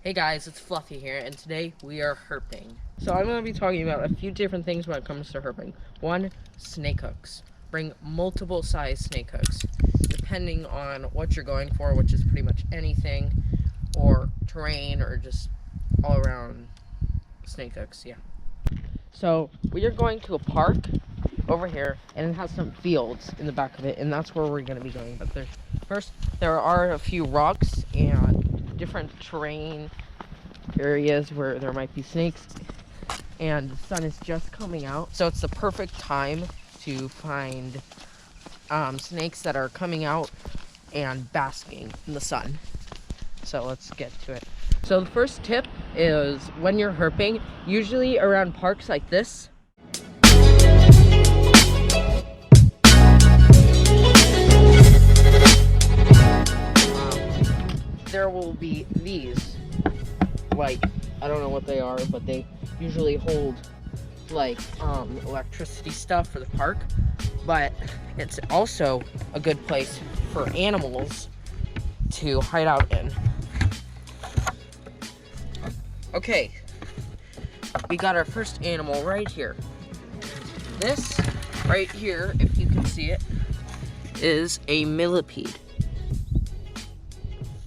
Hey guys, it's Fluffy here, and today we are herping. So I'm going to be talking about a few different things when it comes to herping. One, snake hooks. Bring multiple size snake hooks, depending on what you're going for, which is pretty much anything, or terrain, or just all around snake hooks, yeah. So we are going to a park over here, and it has some fields in the back of it, and that's where we're going to be going. But there are a few rocks and different terrain areas where there might be snakes, and the sun is just coming out, so it's the perfect time to find snakes that are coming out and basking in the sun. So let's get to it. So the first tip is when you're herping, usually around parks like this, there will be these, like, I don't know what they are, but they usually hold like electricity stuff for the park, but it's also a good place for animals to hide out in. Okay, we got our first animal right here. This right here, if you can see it, is a millipede.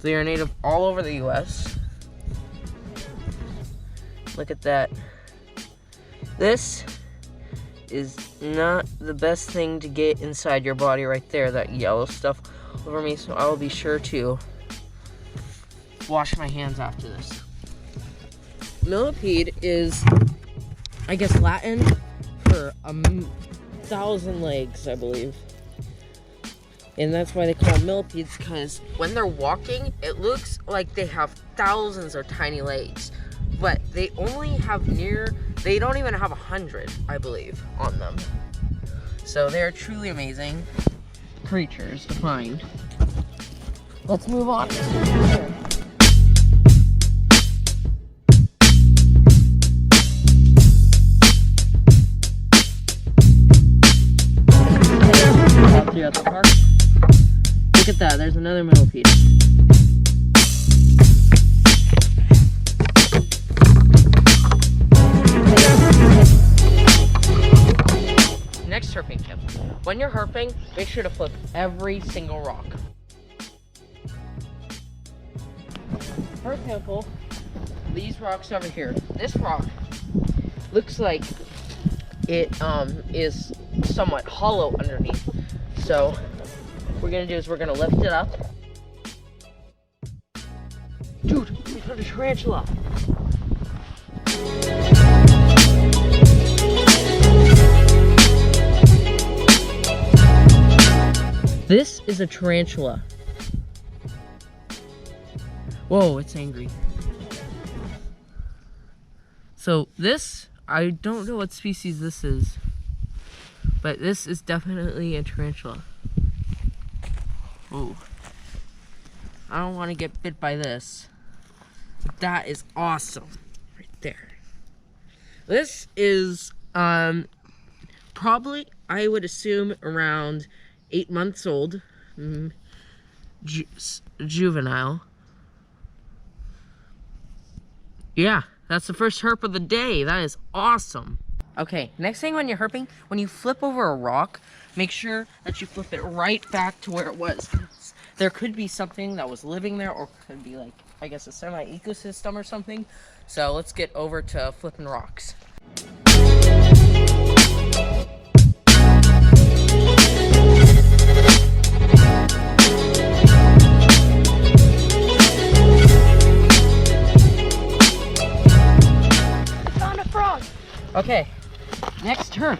They are native all over the US. Look at that. This is not the best thing to get inside your body right there, that yellow stuff over me, so I will be sure to wash my hands after this. Millipede is, I guess, Latin for 1,000 legs, I believe. And that's why they call them millipedes, because when they're walking, it looks like they have thousands of tiny legs. But they only have they don't even have 100, I believe, on them. So they're truly amazing creatures to find. Let's move on. Here at the park. Look at that, there's another millipede. Next herping tip. When you're herping, make sure to flip every single rock. For example, these rocks over here. This rock looks like it is somewhat hollow underneath. So what we're gonna do is we're gonna lift it up. Dude, we found a tarantula. This is a tarantula. Whoa, it's angry. So this, I don't know what species this is, but this is definitely a tarantula. Ooh. I don't want to get bit by this. That is awesome. Right there. This is probably, I would assume, around 8 months old. Juvenile. Yeah, that's the first herp of the day. That is awesome. Okay, next thing when you're herping, when you flip over a rock, make sure that you flip it right back to where it was. There could be something that was living there, or could be like, I guess, a semi-ecosystem or something. So let's get over to flipping rocks. Found a frog. Okay. Next herp,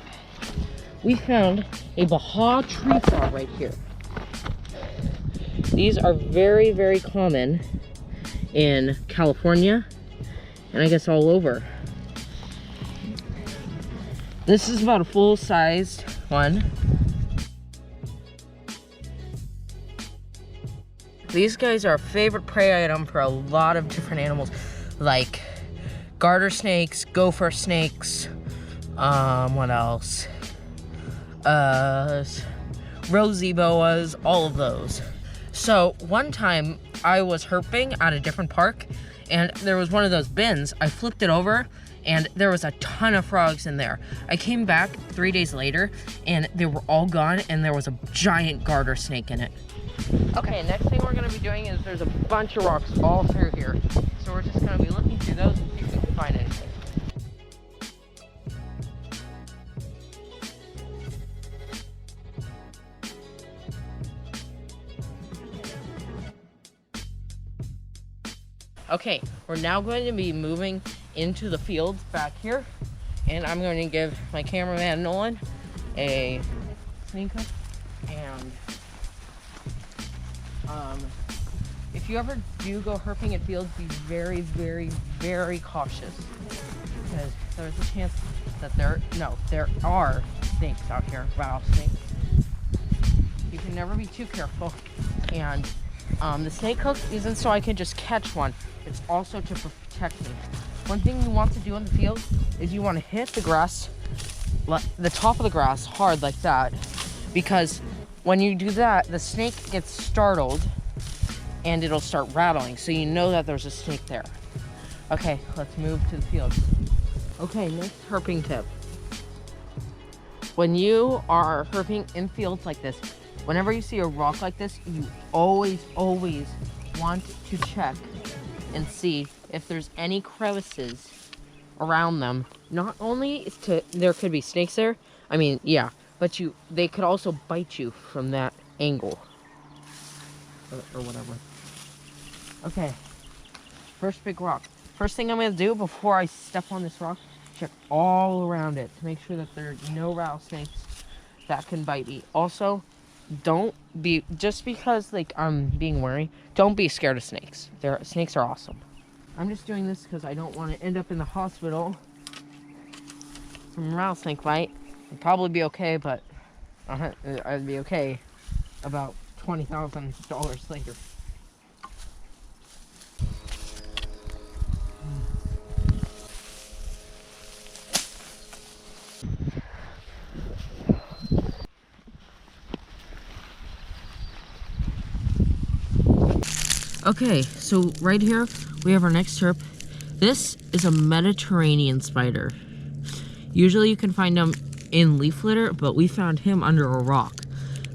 we found a Baja tree frog right here. These are very, very common in California, and I guess all over. This is about a full-sized one. These guys are a favorite prey item for a lot of different animals, like garter snakes, gopher snakes, what else? Rosy boas, all of those. So one time I was herping at a different park, and there was one of those bins. I flipped it over, and there was a ton of frogs in there. I came back 3 days later, and they were all gone, and there was a giant garter snake in it. Okay, next thing we're gonna be doing is there's a bunch of rocks all through here. So we're just gonna be looking through those and see if we can find anything. Okay, we're now going to be moving into the fields back here, and I'm going to give my cameraman Nolan a snake hook. And if you ever do go herping at fields, be very, very, very cautious, because there's a chance that there are snakes out here, rattlesnakes. You can never be too careful. And the snake hook isn't so I can just catch one. It's also to protect me. One thing you want to do in the field is you want to hit the grass, the top of the grass hard like that, because when you do that, the snake gets startled and it'll start rattling, so you know that there's a snake there. Okay, let's move to the field. Okay, next herping tip. When you are herping in fields like this, whenever you see a rock like this, you always want to check and see if there's any crevices around them. Not only there could be snakes there, I mean, yeah, but they could also bite you from that angle or whatever. Okay, first big rock. First thing I'm gonna do before I step on this rock, check all around it to make sure that there are no rattlesnakes that can bite me. Also, don't be, just because like I'm being wary, don't be scared of snakes. Snakes are awesome. I'm just doing this because I don't want to end up in the hospital from a rattlesnake bite. I'd probably be okay, but I'd be okay about $20,000 later. Okay, so right here we have our next herp. This is a Mediterranean spider. Usually you can find them in leaf litter, but we found him under a rock.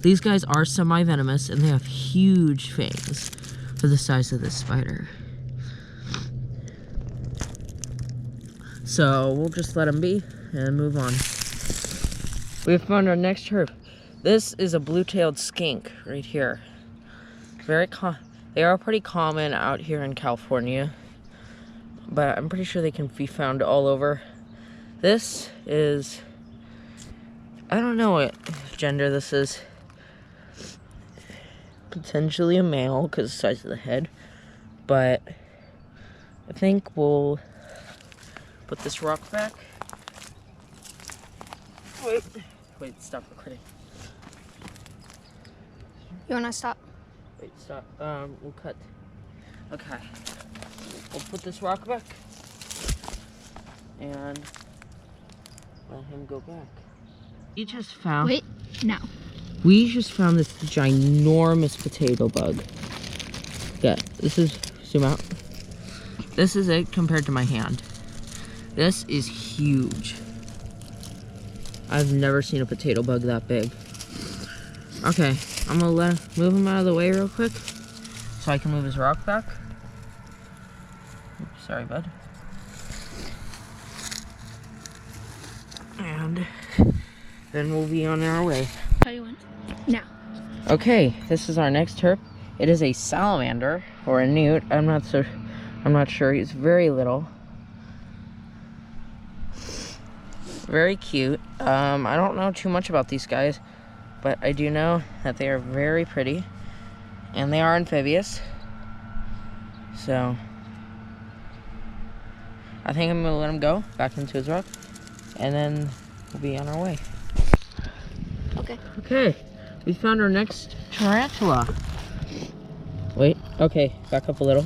These guys are semi-venomous and they have huge fangs for the size of this spider. So we'll just let him be and move on. We found our next herp. This is a blue-tailed skink right here. They are pretty common out here in California, but I'm pretty sure they can be found all over. This is, I don't know what gender this is. Potentially a male because of the size of the head, but I think we'll put this rock back. Wait, stop recording. You wanna stop? Wait, stop. We'll cut. Okay. We'll put this rock back and let him go back. We just found. Wait, no. We just found this ginormous potato bug. Yeah, this is, zoom out. This is it compared to my hand. This is huge. I've never seen a potato bug that big. Okay, I'm gonna move him out of the way real quick so I can move his rock back. Oops, sorry, bud. And then we'll be on our way. How you want? Now. Okay, this is our next herp. It is a salamander or a newt. I'm not sure. He's very little. Very cute. I don't know too much about these guys, but I do know that they are very pretty and they are amphibious. So I think I'm gonna let him go back into his rock and then we'll be on our way. Okay, we found our next tarantula. Wait, okay, back up a little.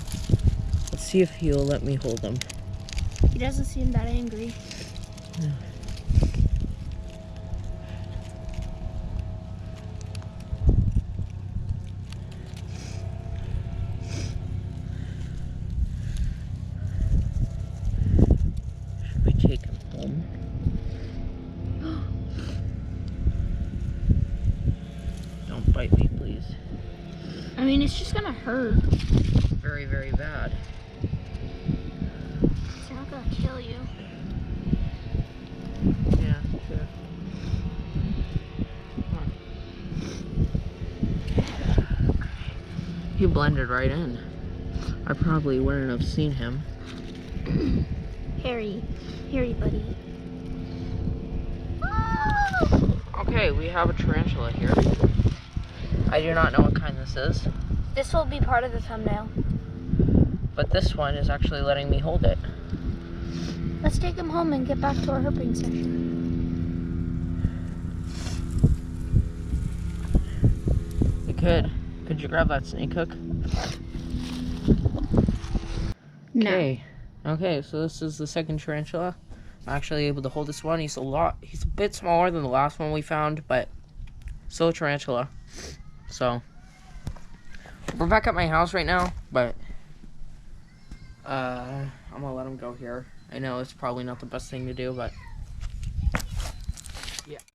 Let's see if he'll let me hold him. He doesn't seem that angry. mean, it's just gonna hurt. Very, very bad. It's not gonna kill you. Yeah, sure. He blended right in. I probably wouldn't have seen him. Hairy buddy. Okay, we have a tarantula here. I do not know what kind this is, This will be part of the thumbnail. but this one is actually letting me hold it. Let's take him home and get back to our herping session. You could. Could you grab that snake hook? No. Okay. Okay, so this is the second tarantula. I'm actually able to hold this one. He's a bit smaller than the last one we found, but still a tarantula. So we're back at my house right now, but I'm gonna let him go here. I know it's probably not the best thing to do, but yeah.